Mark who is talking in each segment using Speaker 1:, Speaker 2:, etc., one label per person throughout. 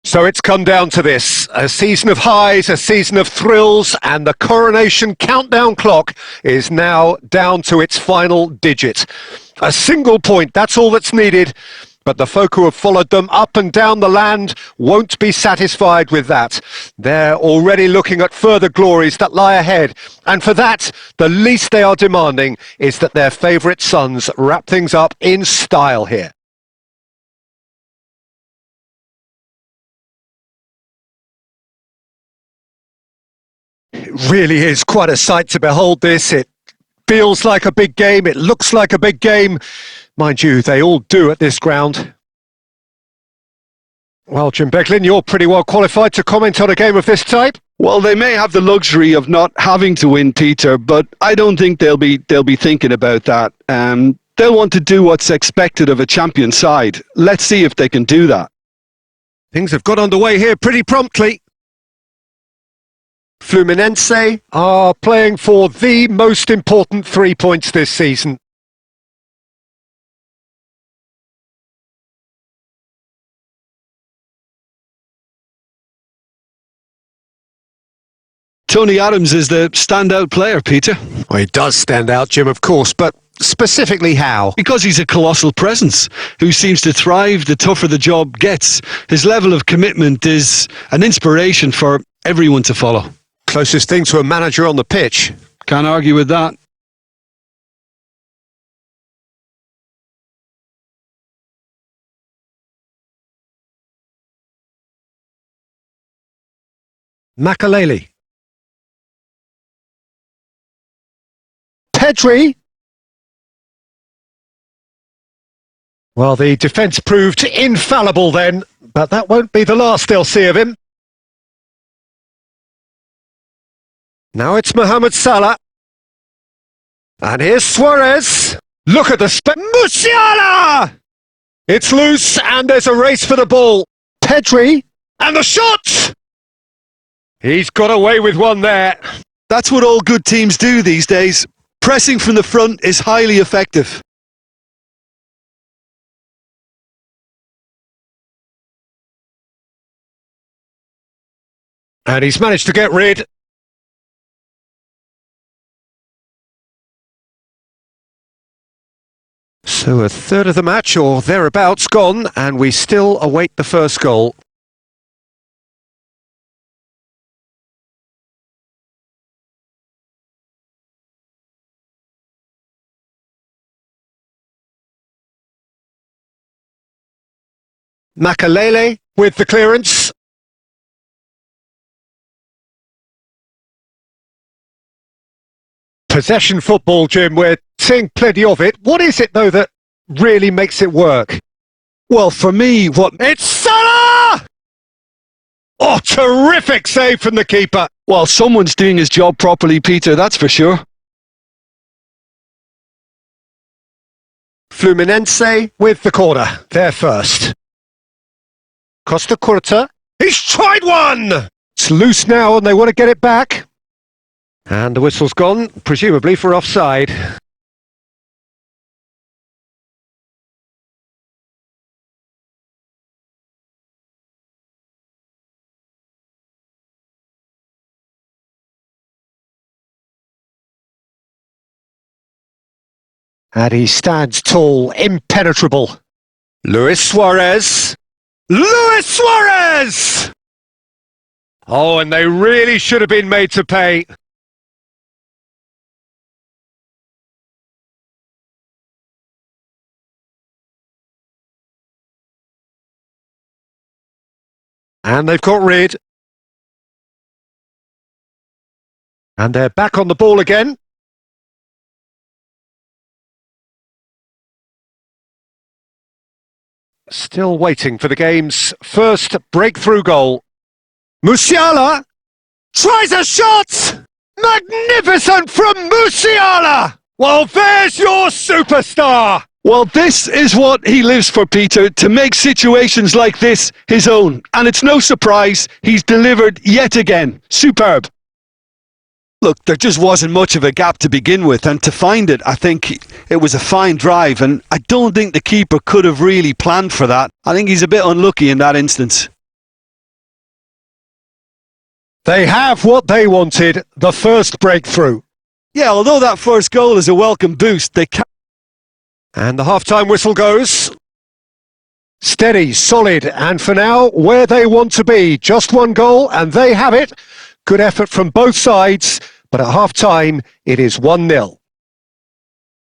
Speaker 1: So it's come down to this, a season of highs, a season of thrills, and the coronation countdown clock is now down to its final digit. A single point, that's all that's needed, but the folk who have followed them up and down the land won't be satisfied with that. They're already looking at further glories that lie ahead, and for that, the least they are demanding is that their favourite sons wrap things up in style here. It really is quite a sight to behold this. It feels like a big game. It looks like a big game. Mind you, they all do at this ground. Well, Jim Beglin, you're pretty well qualified to comment on a game of this type.
Speaker 2: Well, they may have the luxury of not having to win, Peter, but I don't think they'll be thinking about that. They'll want to do what's expected of a champion side. Let's see if they can do that.
Speaker 1: Things have got underway here pretty promptly. Fluminense are playing for the most important 3 points this season.
Speaker 2: Tony Adams is the standout player, Peter.
Speaker 1: Well, he does stand out, Jim, of course, but specifically how?
Speaker 2: Because he's a colossal presence who seems to thrive the tougher the job gets. His level of commitment is an inspiration for everyone to follow.
Speaker 1: Closest thing to a manager on the pitch.
Speaker 2: Can't argue with that.
Speaker 1: Makaleli. Pedri. Well, the defence proved infallible then, but that won't be the last they'll see of him. Now it's Mohamed Salah. And here's Suarez. Look at the Musiala! It's loose and there's a race for the ball. Pedri. And the shot! He's got away with one there.
Speaker 2: That's what all good teams do these days. Pressing from the front is highly effective.
Speaker 1: And he's managed to get rid. So a third of the match or thereabouts gone, and we still await the first goal. Makaleli with the clearance. Possession football, Jim, we're seeing plenty of it. What is it, though, that really makes it work?
Speaker 2: Well, for me,
Speaker 1: It's Salah! Oh, terrific save from the keeper.
Speaker 2: Well, someone's doing his job properly, Peter, that's for sure.
Speaker 1: Fluminense with the corner. They're first. Costa Curta. He's tried one! It's loose now and they want to get it back. And the whistle's gone, presumably for offside. And he stands tall, impenetrable. Luis Suarez. Luis Suarez! Oh, and they really should have been made to pay. And they've got rid. And they're back on the ball again. Still waiting for the game's first breakthrough goal. Musiala tries a shot! Magnificent from Musiala! Well, there's your superstar!
Speaker 2: Well, this is what he lives for, Peter, to make situations like this his own. And it's no surprise he's delivered yet again. Superb. Look, there just wasn't much of a gap to begin with, and to find it, I think it was a fine drive, and I don't think the keeper could have really planned for that. I think he's a bit unlucky in that instance.
Speaker 1: They have what they wanted, the first breakthrough.
Speaker 2: Yeah, although that first goal is a welcome boost, they can't.
Speaker 1: And the half-time whistle goes. Steady, solid, and for now, where they want to be. Just one goal, and they have it. Good effort from both sides, but at half-time, it is 1-0.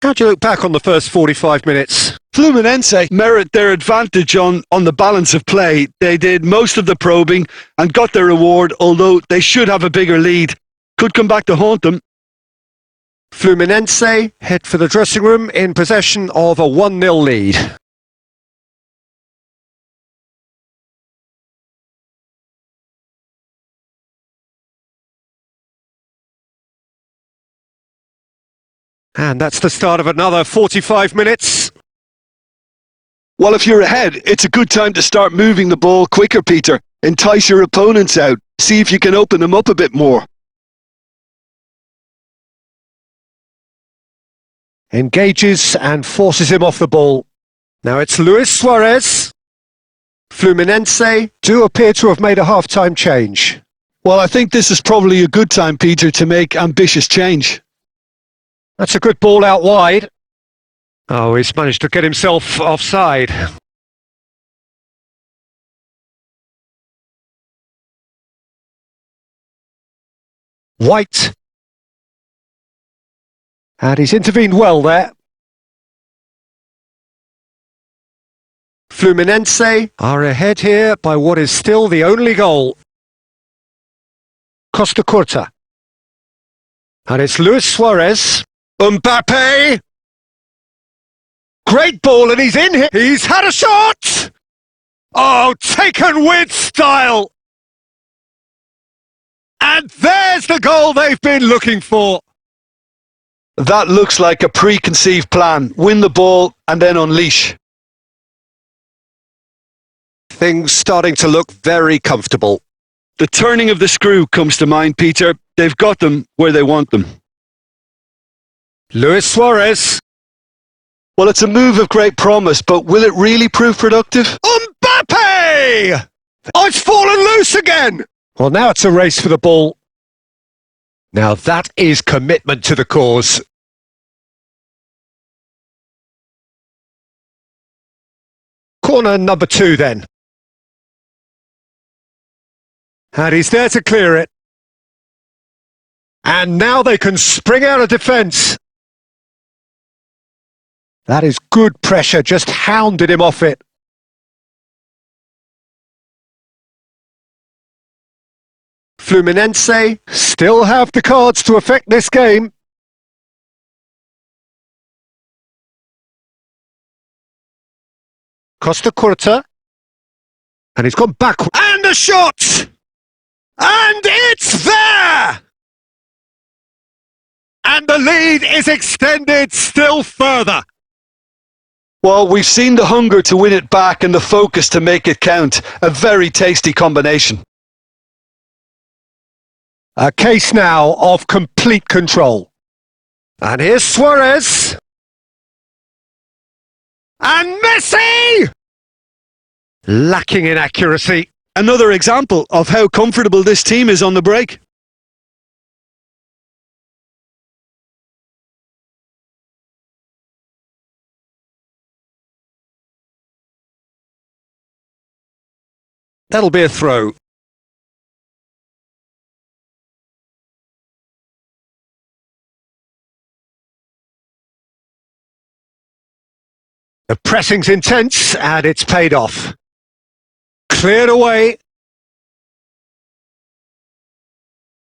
Speaker 1: How do you look back on the first 45 minutes?
Speaker 2: Fluminense merit their advantage on the balance of play. They did most of the probing and got their reward, although they should have a bigger lead. Could come back to haunt them.
Speaker 1: Fluminense head for the dressing room in possession of a 1-0 lead. And that's the start of another 45 minutes.
Speaker 2: Well, if you're ahead, it's a good time to start moving the ball quicker, Peter. Entice your opponents out. See if you can open them up a bit more.
Speaker 1: Engages and forces him off the ball. Now it's Luis Suarez. Fluminense do appear to have made a half-time change.
Speaker 2: Well, I think this is probably a good time, Peter, to make ambitious change.
Speaker 1: That's a good ball out wide. Oh, he's managed to get himself offside. White. And he's intervened well there. Fluminense are ahead here by what is still the only goal. Costa Curta. And it's Luis Suarez. Mbappe! Great ball, and he's in here. He's had a shot! Oh, taken with style! And there's the goal they've been looking for.
Speaker 2: That looks like a preconceived plan. Win the ball and then unleash.
Speaker 1: Things starting to look very comfortable.
Speaker 2: The turning of the screw comes to mind, Peter. They've got them where they want them.
Speaker 1: Luis Suarez.
Speaker 2: Well, it's a move of great promise, but will it really prove productive?
Speaker 1: Mbappe! Oh, it's fallen loose again! Well, now it's a race for the ball. Now that is commitment to the cause. Corner number 2 then. And he's there to clear it. And now they can spring out of defence. That is good pressure, just hounded him off it. Fluminense still have the cards to affect this game. Costa Curta. And he's gone backward. And a shot! And it's there! And the lead is extended still further.
Speaker 2: Well, we've seen the hunger to win it back and the focus to make it count. A very tasty combination.
Speaker 1: A case now of complete control. And here's Suarez. And Messi! Lacking in accuracy.
Speaker 2: Another example of how comfortable this team is on the break.
Speaker 1: That'll be a throw. The pressing's intense and it's paid off. Cleared away.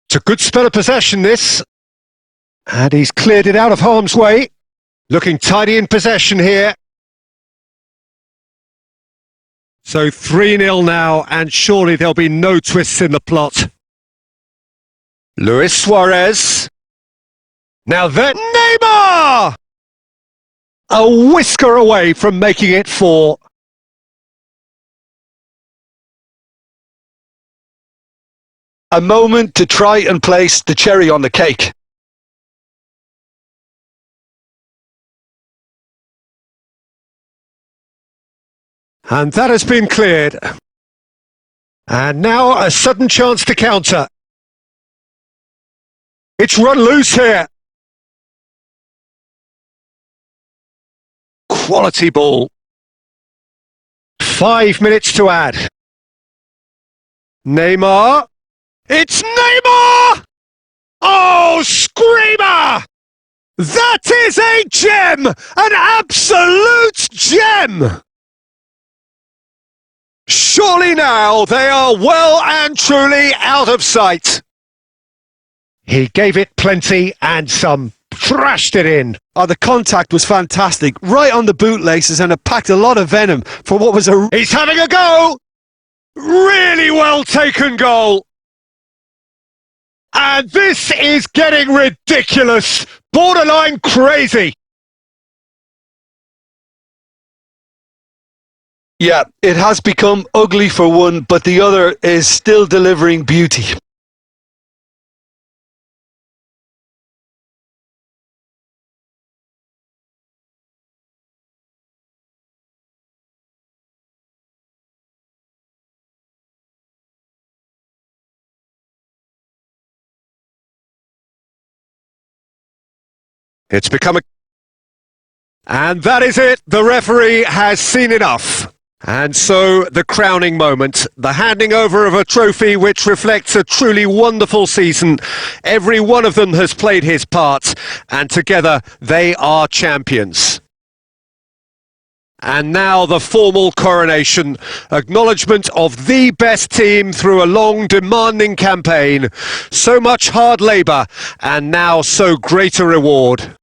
Speaker 1: It's a good spell of possession, this. And he's cleared it out of harm's way. Looking tidy in possession here. So 3-0 now, and surely there'll be no twists in the plot. Luis Suarez. Now then, Neymar! A whisker away from making it 4.
Speaker 2: A moment to try and place the cherry on the cake.
Speaker 1: And that has been cleared. And now a sudden chance to counter. It's run loose here. Quality ball. 5 minutes to add. Neymar. It's Neymar! Oh, screamer! That is a gem! An absolute gem! Surely now they are well and truly out of sight. He gave it plenty and some. Thrashed it in.
Speaker 2: Oh, the contact was fantastic. Right on the bootlaces, and it packed a lot of venom for what was a...
Speaker 1: He's having a go! Really well taken goal. And this is getting ridiculous. Borderline crazy.
Speaker 2: Yeah, it has become ugly for one, but the other is still delivering beauty.
Speaker 1: It's become a... And that is it. The referee has seen enough. And so the crowning moment, the handing over of a trophy which reflects a truly wonderful season. Every one of them has played his part, and together they are champions. And now the formal coronation, acknowledgement of the best team through a long, demanding campaign. So much hard labour, and now so great a reward.